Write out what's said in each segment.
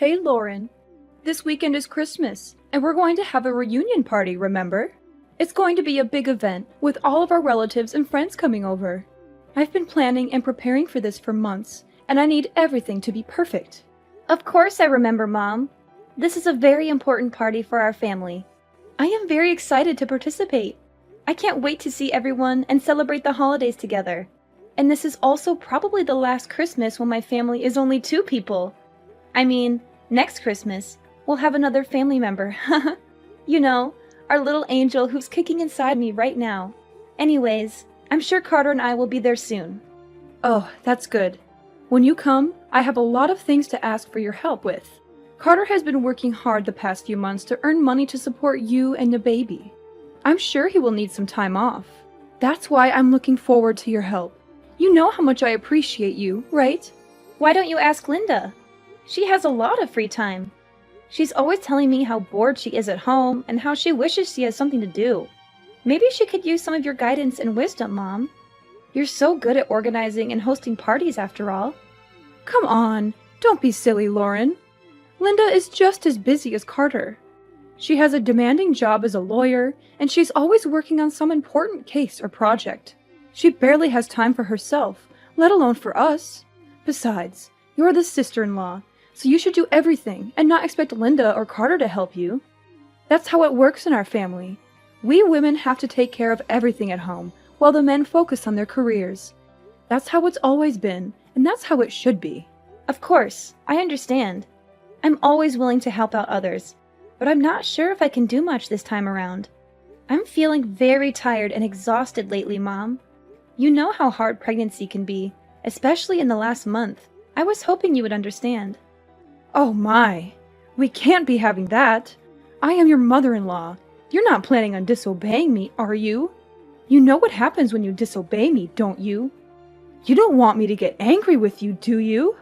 Hey Lauren, this weekend is Christmas, and we're going to have a reunion party, remember? It's going to be a big event, with all of our relatives and friends coming over. I've been planning and preparing for this for months, and I need everything to be perfect. Of course I remember, Mom. This is a very important party for our family. I am very excited to participate. I can't wait to see everyone and celebrate the holidays together. And this is also probably the last Christmas when my family is only 2 people. I mean, next Christmas, we'll have another family member. You know, our little angel who's kicking inside me right now. Anyways, I'm sure Carter and I will be there soon. Oh, that's good. When you come, I have a lot of things to ask for your help with. Carter has been working hard the past few months to earn money to support you and the baby. I'm sure he will need some time off. That's why I'm looking forward to your help. You know how much I appreciate you, right? Why don't you ask Linda? She has a lot of free time. She's always telling me how bored she is at home and how she wishes she has something to do. Maybe she could use some of your guidance and wisdom, Mom. You're so good at organizing and hosting parties after all. Come on, don't be silly, Lauren. Linda is just as busy as Carter. She has a demanding job as a lawyer, and she's always working on some important case or project. She barely has time for herself, let alone for us. Besides, you're the sister-in-law, so you should do everything and not expect Linda or Carter to help you. That's how it works in our family. We women have to take care of everything at home, while the men focus on their careers. That's how it's always been, and that's how it should be. Of course, I understand. I'm always willing to help out others, but I'm not sure if I can do much this time around. I'm feeling very tired and exhausted lately, Mom. You know how hard pregnancy can be, especially in the last month. I was hoping you would understand. Oh my! We can't be having that! I am your mother-in-law. You're not planning on disobeying me, are you? You know what happens when you disobey me, don't you? You don't want me to get angry with you, do you?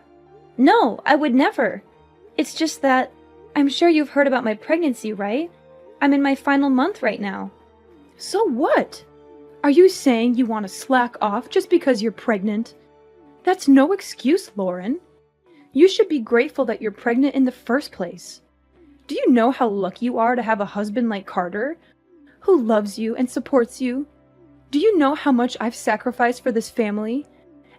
No, I would never. It's just that I'm sure you've heard about my pregnancy, right? I'm in my final month right now. So what? Are you saying you want to slack off just because you're pregnant? That's no excuse, Lauren. You should be grateful that you're pregnant in the first place. Do you know how lucky you are to have a husband like Carter, who loves you and supports you? Do you know how much I've sacrificed for this family?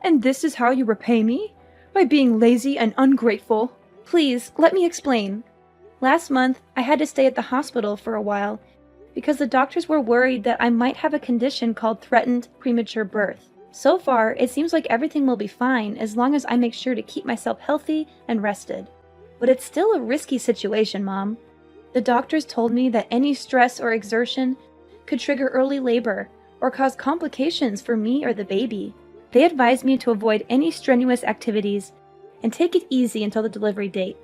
And this is how you repay me? By being lazy and ungrateful? Please, let me explain. Last month, I had to stay at the hospital for a while because the doctors were worried that I might have a condition called threatened premature birth. So far, it seems like everything will be fine as long as I make sure to keep myself healthy and rested. But it's still a risky situation, Mom. The doctors told me that any stress or exertion could trigger early labor or cause complications for me or the baby. They advised me to avoid any strenuous activities and take it easy until the delivery date.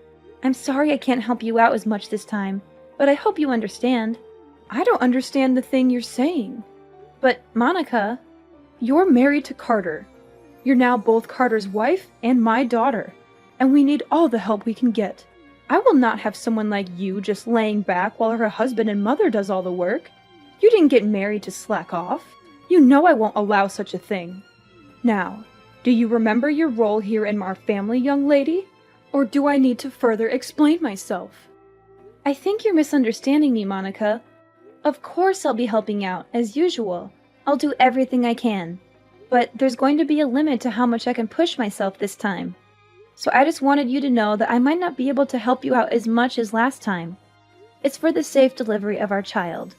I'm sorry I can't help you out as much this time, but I hope you understand. I don't understand the thing you're saying. But, Monica, you're married to Carter. You're now both Carter's wife and my daughter, and we need all the help we can get. I will not have someone like you just laying back while her husband and mother does all the work. You didn't get married to slack off. You know I won't allow such a thing. Now, do you remember your role here in our family, young lady? Or do I need to further explain myself? I think you're misunderstanding me, Monica. Of course I'll be helping out, as usual. I'll do everything I can. But there's going to be a limit to how much I can push myself this time. So I just wanted you to know that I might not be able to help you out as much as last time. It's for the safe delivery of our child.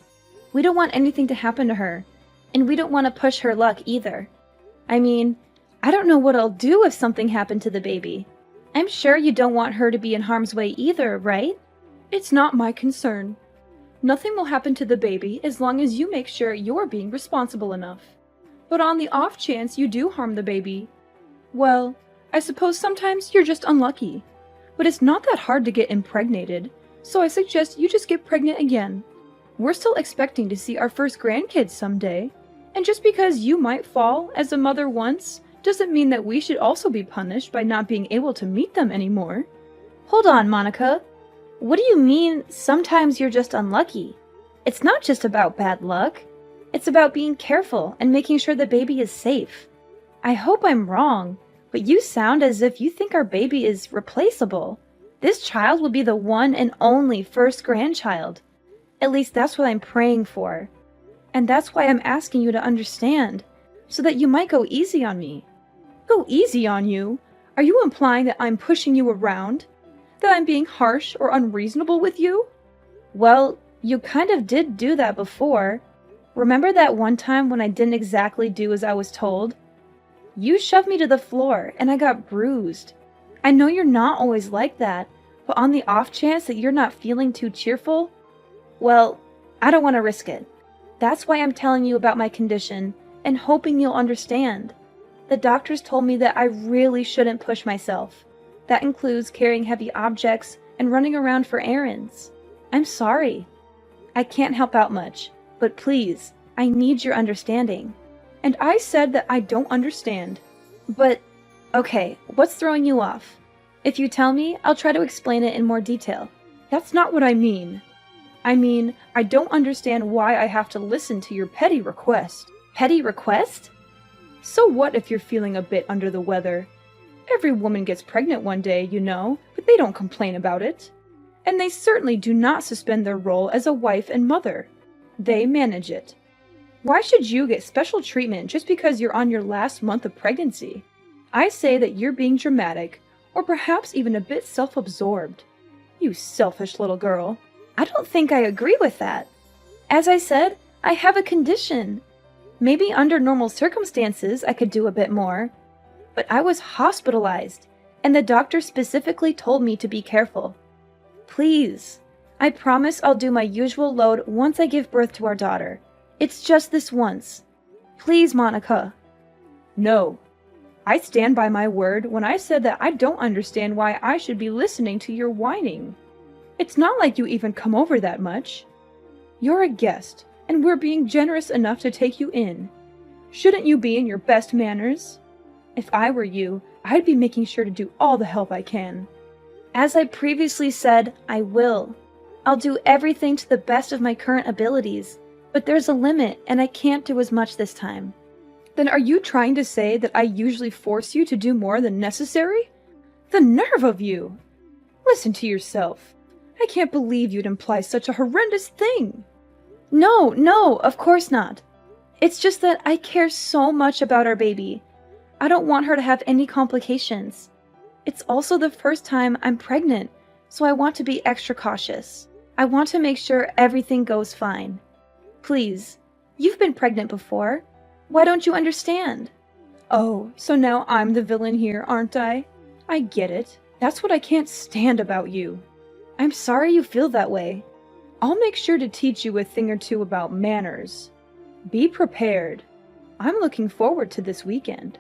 We don't want anything to happen to her, and we don't want to push her luck either. I mean, I don't know what I'll do if something happened to the baby. I'm sure you don't want her to be in harm's way either, right? It's not my concern. Nothing will happen to the baby as long as you make sure you're being responsible enough. But on the off chance you do harm the baby, well, I suppose sometimes you're just unlucky. But it's not that hard to get impregnated, so I suggest you just get pregnant again. We're still expecting to see our first grandkids someday, and just because you might fall as a mother once doesn't mean that we should also be punished by not being able to meet them anymore. Hold on, Monica. What do you mean, sometimes you're just unlucky? It's not just about bad luck. It's about being careful and making sure the baby is safe. I hope I'm wrong, but you sound as if you think our baby is replaceable. This child will be the one and only first grandchild. At least that's what I'm praying for. And that's why I'm asking you to understand, so that you might go easy on me. Go easy on you? Are you implying that I'm pushing you around? That I'm being harsh or unreasonable with you? Well, you kind of did do that before. Remember that one time when I didn't exactly do as I was told? You shoved me to the floor and I got bruised. I know you're not always like that, but on the off chance that you're not feeling too cheerful, well, I don't want to risk it. That's why I'm telling you about my condition and hoping you'll understand. The doctors told me that I really shouldn't push myself. That includes carrying heavy objects and running around for errands. I'm sorry. I can't help out much, but please, I need your understanding. And I said that I don't understand. But, okay, what's throwing you off? If you tell me, I'll try to explain it in more detail. That's not what I mean. I mean, I don't understand why I have to listen to your petty request. Petty request? So what if you're feeling a bit under the weather? Every woman gets pregnant one day, you know, but they don't complain about it. And they certainly do not suspend their role as a wife and mother. They manage it. Why should you get special treatment just because you're on your last month of pregnancy? I say that you're being dramatic, or perhaps even a bit self-absorbed. You selfish little girl. I don't think I agree with that. As I said, I have a condition. Maybe under normal circumstances I could do a bit more. But I was hospitalized, and the doctor specifically told me to be careful. Please, I promise I'll do my usual load once I give birth to our daughter. It's just this once. Please, Monica. No. I stand by my word when I said that I don't understand why I should be listening to your whining. It's not like you even come over that much. You're a guest, and we're being generous enough to take you in. Shouldn't you be in your best manners? If I were you, I'd be making sure to do all the help I can. As I previously said, I will. I'll do everything to the best of my current abilities, but there's a limit and I can't do as much this time. Then are you trying to say that I usually force you to do more than necessary? The nerve of you! Listen to yourself. I can't believe you'd imply such a horrendous thing. No, of course not. It's just that I care so much about our baby. I don't want her to have any complications. It's also the first time I'm pregnant, so I want to be extra cautious. I want to make sure everything goes fine. Please, you've been pregnant before. Why don't you understand? Oh, so now I'm the villain here, aren't I? I get it. That's what I can't stand about you. I'm sorry you feel that way. I'll make sure to teach you a thing or two about manners. Be prepared. I'm looking forward to this weekend.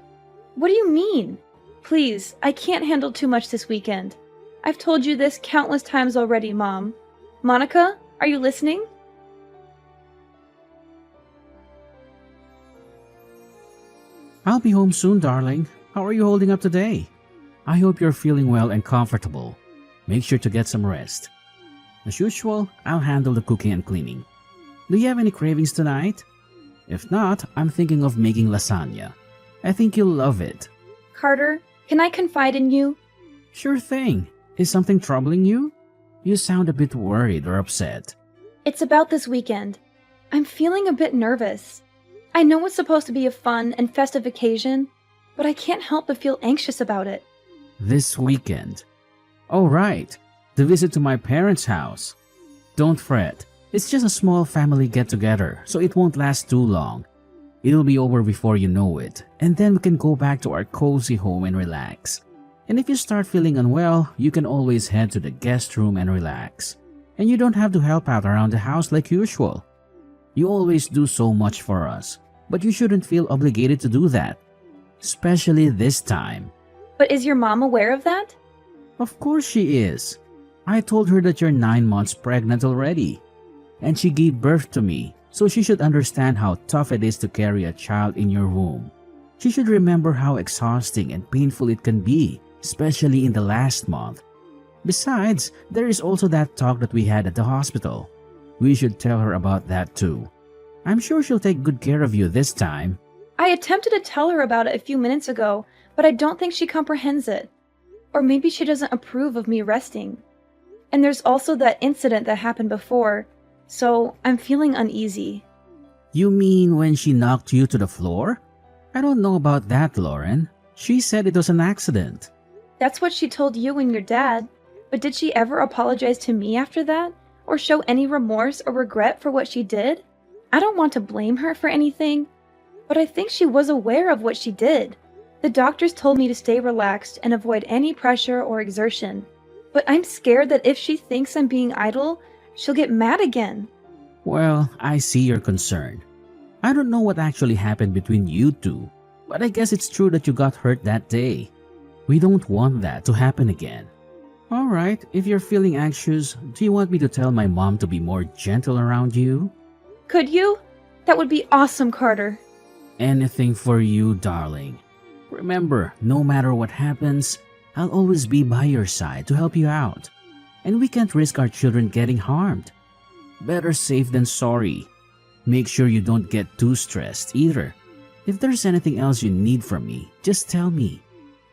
What do you mean? Please, I can't handle too much this weekend. I've told you this countless times already, Mom. Monica, are you listening? I'll be home soon, darling. How are you holding up today? I hope you're feeling well and comfortable. Make sure to get some rest. As usual, I'll handle the cooking and cleaning. Do you have any cravings tonight? If not, I'm thinking of making lasagna. I think you'll love it. Carter, can I confide in you? Sure thing. Is something troubling you? You sound a bit worried or upset. It's about this weekend. I'm feeling a bit nervous. I know it's supposed to be a fun and festive occasion, but I can't help but feel anxious about it. This weekend? Oh, right. The visit to my parents' house. Don't fret. It's just a small family get-together, so it won't last too long. It'll be over before you know it, and then we can go back to our cozy home and relax. And if you start feeling unwell, you can always head to the guest room and relax. And you don't have to help out around the house like usual. You always do so much for us, but you shouldn't feel obligated to do that. Especially this time. But is your mom aware of that? Of course she is. I told her that you're 9 months pregnant already. And she gave birth to me, so she should understand how tough it is to carry a child in your womb. She should remember how exhausting and painful it can be, especially in the last month. Besides, there is also that talk that we had at the hospital. We should tell her about that too. I'm sure she'll take good care of you this time. I attempted to tell her about it a few minutes ago, but I don't think she comprehends it. Or maybe she doesn't approve of me resting. And there's also that incident that happened before, so I'm feeling uneasy. You mean when she knocked you to the floor? I don't know about that, Lauren. She said it was an accident. That's what she told you and your dad. But did she ever apologize to me after that? Or show any remorse or regret for what she did? I don't want to blame her for anything, but I think she was aware of what she did. The doctors told me to stay relaxed and avoid any pressure or exertion. But I'm scared that if she thinks I'm being idle, she'll get mad again. Well, I see your concern. I don't know what actually happened between you two, but I guess it's true that you got hurt that day. We don't want that to happen again. Alright, if you're feeling anxious, do you want me to tell my mom to be more gentle around you? Could you? That would be awesome, Carter. Anything for you, darling. Remember, no matter what happens, I'll always be by your side to help you out. And we can't risk our children getting harmed. Better safe than sorry. Make sure you don't get too stressed either. If there's anything else you need from me, just tell me.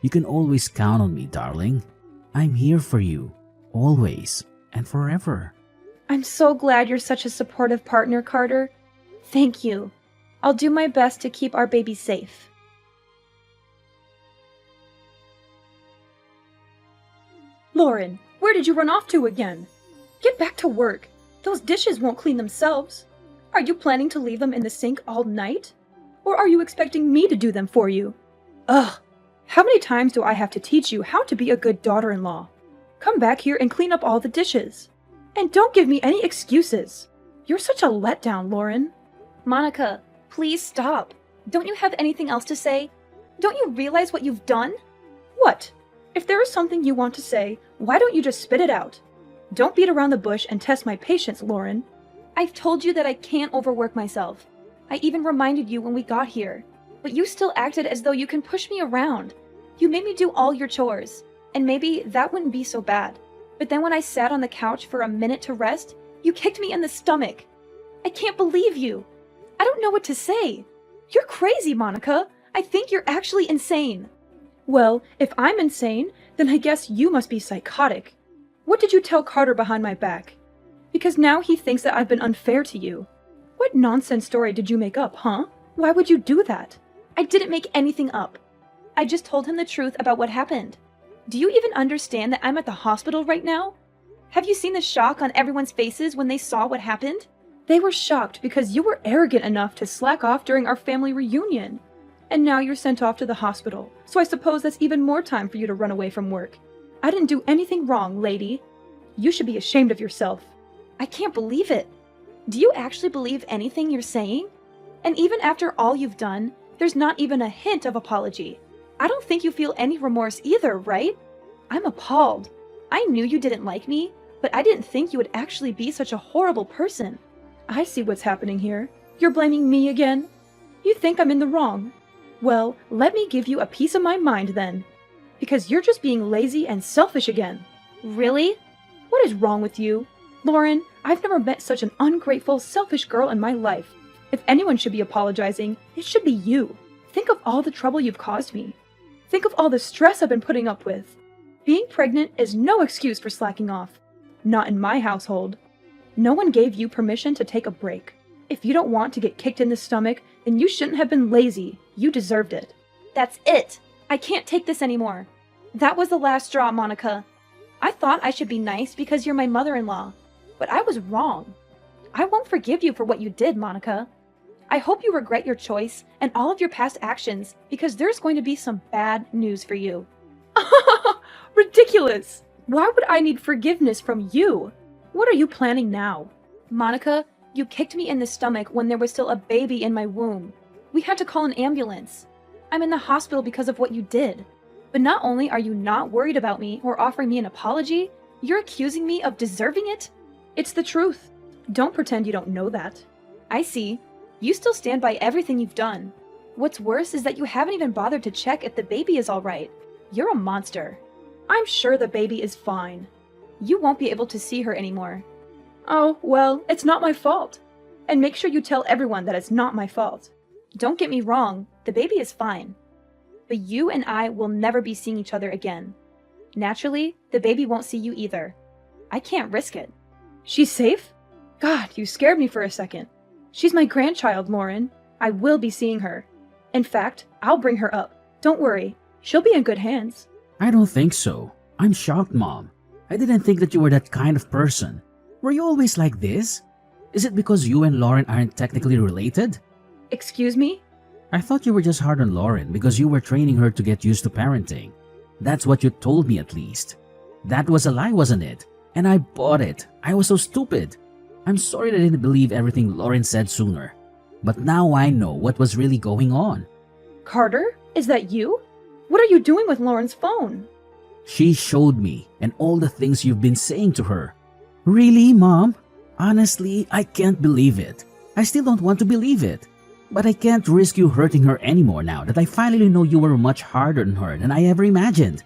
You can always count on me, darling. I'm here for you, always and forever. I'm so glad you're such a supportive partner, Carter. Thank you. I'll do my best to keep our baby safe. Lauren, where did you run off to again? Get back to work. Those dishes won't clean themselves. Are you planning to leave them in the sink all night? Or are you expecting me to do them for you? Ugh, how many times do I have to teach you how to be a good daughter-in-law? Come back here and clean up all the dishes. And don't give me any excuses. You're such a letdown, Lauren. Monica, please stop. Don't you have anything else to say? Don't you realize what you've done? What? If there is something you want to say, why don't you just spit it out? Don't beat around the bush and test my patience, Lauren. I've told you that I can't overwork myself. I even reminded you when we got here. But you still acted as though you can push me around. You made me do all your chores. And maybe that wouldn't be so bad. But then when I sat on the couch for a minute to rest, you kicked me in the stomach. I can't believe you. I don't know what to say. You're crazy, Monica. I think you're actually insane. Well, if I'm insane, then I guess you must be psychotic. What did you tell Carter behind my back? Because now he thinks that I've been unfair to you. What nonsense story did you make up, huh? Why would you do that? I didn't make anything up. I just told him the truth about what happened. Do you even understand that I'm at the hospital right now? Have you seen the shock on everyone's faces when they saw what happened? They were shocked because you were arrogant enough to slack off during our family reunion. And now you're sent off to the hospital, so I suppose that's even more time for you to run away from work. I didn't do anything wrong, lady. You should be ashamed of yourself. I can't believe it. Do you actually believe anything you're saying? And even after all you've done, there's not even a hint of apology. I don't think you feel any remorse either, right? I'm appalled. I knew you didn't like me, but I didn't think you would actually be such a horrible person. I see what's happening here. You're blaming me again? You think I'm in the wrong? Well, let me give you a piece of my mind then. Because you're just being lazy and selfish again. Really? What is wrong with you? Lauren, I've never met such an ungrateful, selfish girl in my life. If anyone should be apologizing, it should be you. Think of all the trouble you've caused me. Think of all the stress I've been putting up with. Being pregnant is no excuse for slacking off. Not in my household. No one gave you permission to take a break. If you don't want to get kicked in the stomach, then you shouldn't have been lazy. You deserved it. That's it. I can't take this anymore. That was the last straw, Monica. I thought I should be nice because you're my mother-in-law, but I was wrong. I won't forgive you for what you did, Monica. I hope you regret your choice and all of your past actions because there's going to be some bad news for you. Ridiculous! Why would I need forgiveness from you? What are you planning now? Monica, you kicked me in the stomach when there was still a baby in my womb. We had to call an ambulance. I'm in the hospital because of what you did. But not only are you not worried about me or offering me an apology, you're accusing me of deserving it? It's the truth. Don't pretend you don't know that. I see. You still stand by everything you've done. What's worse is that you haven't even bothered to check if the baby is all right. You're a monster. I'm sure the baby is fine. You won't be able to see her anymore. Oh, well, it's not my fault. And make sure you tell everyone that it's not my fault. Don't get me wrong, the baby is fine. But you and I will never be seeing each other again. Naturally, the baby won't see you either. I can't risk it. She's safe? God, you scared me for a second. She's my grandchild, Lauren. I will be seeing her. In fact, I'll bring her up. Don't worry. She'll be in good hands. I don't think so. I'm shocked, Mom. I didn't think that you were that kind of person. Were you always like this? Is it because you and Lauren aren't technically related? Excuse me? I thought you were just hard on Lauren because you were training her to get used to parenting. That's what you told me, at least. That was a lie, wasn't it? And I bought it. I was so stupid. I'm sorry that I didn't believe everything Lauren said sooner. But now I know what was really going on. Carter? Is that you? What are you doing with Lauren's phone? She showed me, and all the things you've been saying to her. Really, Mom? Honestly, I can't believe it. I still don't want to believe it. But I can't risk you hurting her anymore now that I finally know you were much harder on her than I ever imagined.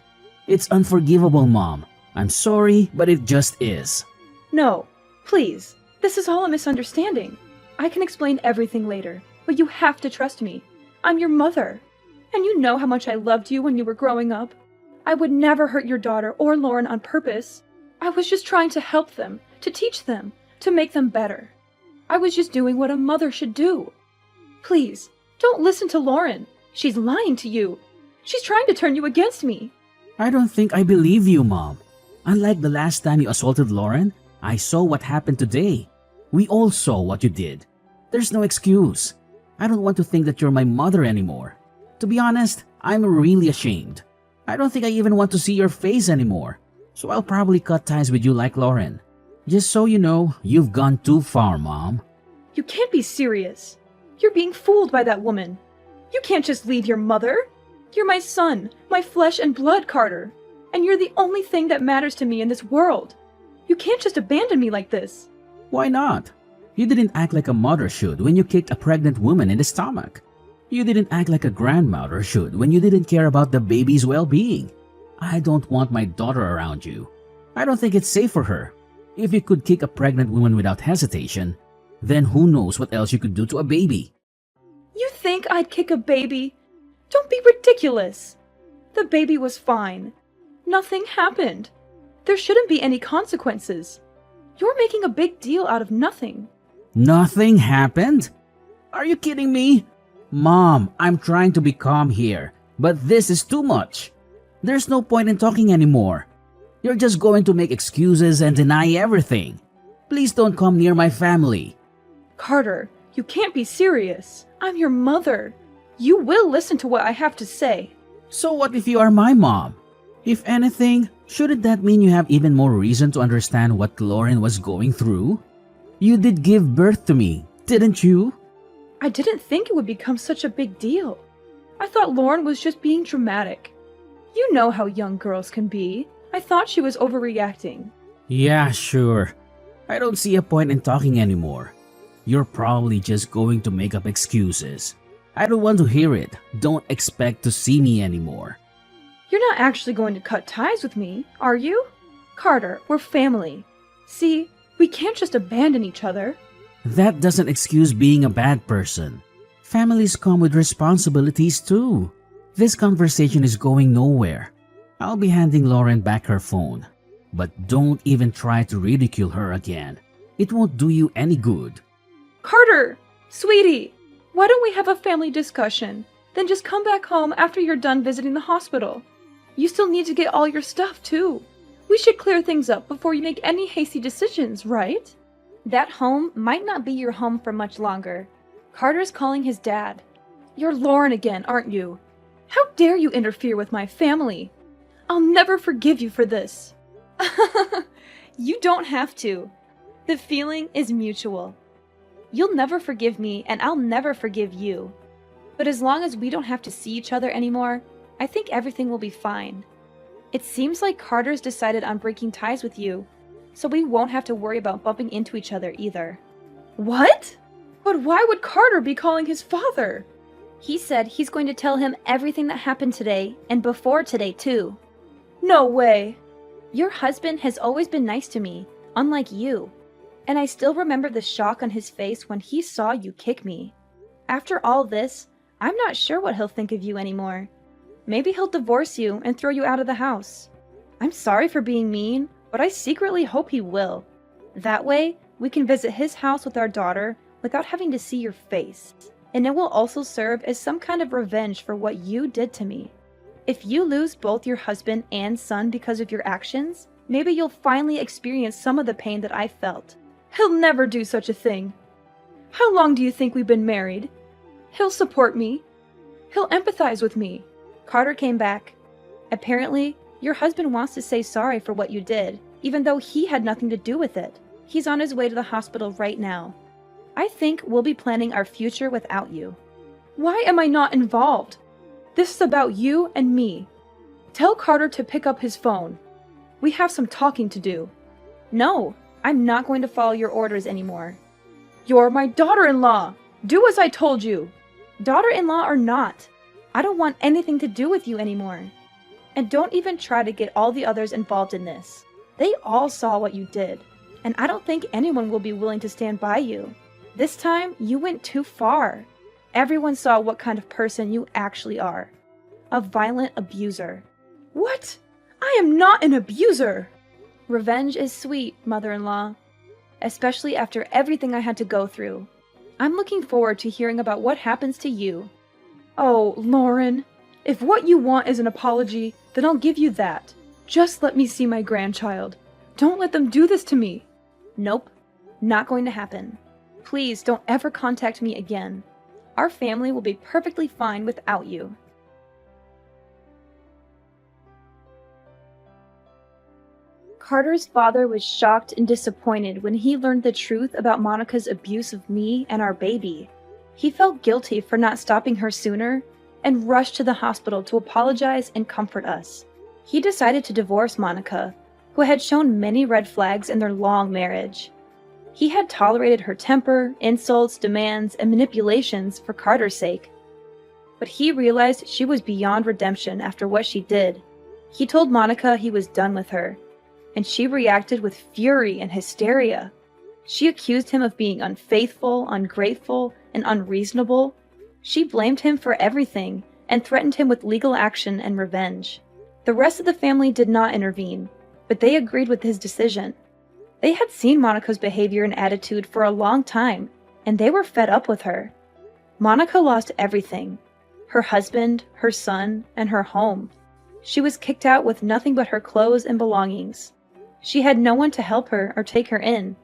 It's unforgivable, Mom. I'm sorry, but it just is. No, please. This is all a misunderstanding. I can explain everything later, but you have to trust me. I'm your mother. And you know how much I loved you when you were growing up. I would never hurt your daughter or Lauren on purpose. I was just trying to help them, to teach them, to make them better. I was just doing what a mother should do. Please, don't listen to Lauren. She's lying to you. She's trying to turn you against me. I don't think I believe you, Mom. Unlike the last time you assaulted Lauren, I saw what happened today. We all saw what you did. There's no excuse. I don't want to think that you're my mother anymore. To be honest, I'm really ashamed. I don't think I even want to see your face anymore. So I'll probably cut ties with you like Lauren. Just so you know, you've gone too far, Mom. You can't be serious. You're being fooled by that woman. You can't just leave your mother. You're my son, my flesh and blood, Carter. And you're the only thing that matters to me in this world. You can't just abandon me like this. Why not? You didn't act like a mother should when you kicked a pregnant woman in the stomach. You didn't act like a grandmother should when you didn't care about the baby's well-being. I don't want my daughter around you. I don't think it's safe for her. If you could kick a pregnant woman without hesitation, then who knows what else you could do to a baby. You think I'd kick a baby? Don't be ridiculous. The baby was fine. Nothing happened. There shouldn't be any consequences. You're making a big deal out of nothing. Nothing happened? Are you kidding me? Mom, I'm trying to be calm here, but this is too much. There's no point in talking anymore. You're just going to make excuses and deny everything. Please don't come near my family. Carter, you can't be serious. I'm your mother. You will listen to what I have to say. So what if you are my mom? If anything, shouldn't that mean you have even more reason to understand what Lauren was going through? You did give birth to me, didn't you? I didn't think it would become such a big deal. I thought Lauren was just being dramatic. You know how young girls can be. I thought she was overreacting. Yeah, sure. I don't see a point in talking anymore. You're probably just going to make up excuses. I don't want to hear it. Don't expect to see me anymore. You're not actually going to cut ties with me, are you? Carter, we're family. See, we can't just abandon each other. That doesn't excuse being a bad person. Families come with responsibilities too. This conversation is going nowhere. I'll be handing Lauren back her phone. But don't even try to ridicule her again. It won't do you any good. Carter! Sweetie! Why don't we have a family discussion? Then just come back home after you're done visiting the hospital. You still need to get all your stuff too. We should clear things up before you make any hasty decisions, right? That home might not be your home for much longer. Carter's calling his dad. You're Lauren again, aren't you? How dare you interfere with my family? I'll never forgive you for this. You don't have to. The feeling is mutual. You'll never forgive me, and I'll never forgive you. But as long as we don't have to see each other anymore, I think everything will be fine. It seems like Carter's decided on breaking ties with you, so we won't have to worry about bumping into each other either. What? But why would Carter be calling his father? He said he's going to tell him everything that happened today, and before today too. No way. Your husband has always been nice to me, unlike you. And I still remember the shock on his face when he saw you kick me. After all this, I'm not sure what he'll think of you anymore. Maybe he'll divorce you and throw you out of the house. I'm sorry for being mean, but I secretly hope he will. That way, we can visit his house with our daughter without having to see your face. And it will also serve as some kind of revenge for what you did to me. If you lose both your husband and son because of your actions, maybe you'll finally experience some of the pain that I felt. He'll never do such a thing. How long do you think we've been married? He'll support me. He'll empathize with me. Carter came back. Apparently, your husband wants to say sorry for what you did, even though he had nothing to do with it. He's on his way to the hospital right now. I think we'll be planning our future without you. Why am I not involved? This is about you and me. Tell Carter to pick up his phone. We have some talking to do. No, I'm not going to follow your orders anymore. You're my daughter-in-law. Do as I told you. Daughter-in-law or not, I don't want anything to do with you anymore. And don't even try to get all the others involved in this. They all saw what you did, and I don't think anyone will be willing to stand by you. This time, you went too far. Everyone saw what kind of person you actually are. A violent abuser. What? I am not an abuser! Revenge is sweet, mother-in-law. Especially after everything I had to go through. I'm looking forward to hearing about what happens to you. Oh, Lauren. If what you want is an apology, then I'll give you that. Just let me see my grandchild. Don't let them do this to me. Nope. Not going to happen. Please don't ever contact me again. Our family will be perfectly fine without you. Carter's father was shocked and disappointed when he learned the truth about Monica's abuse of me and our baby. He felt guilty for not stopping her sooner and rushed to the hospital to apologize and comfort us. He decided to divorce Monica, who had shown many red flags in their long marriage. He had tolerated her temper, insults, demands, and manipulations for Carter's sake. But he realized she was beyond redemption after what she did. He told Monica he was done with her, and she reacted with fury and hysteria. She accused him of being unfaithful, ungrateful, and unreasonable. She blamed him for everything and threatened him with legal action and revenge. The rest of the family did not intervene, but they agreed with his decision. They had seen Monica's behavior and attitude for a long time, and they were fed up with her. Monica lost everything: her husband, her son, and her home. She was kicked out with nothing but her clothes and belongings. She had no one to help her or take her in,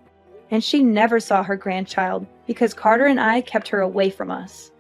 and she never saw her grandchild because Carter and I kept her away from us.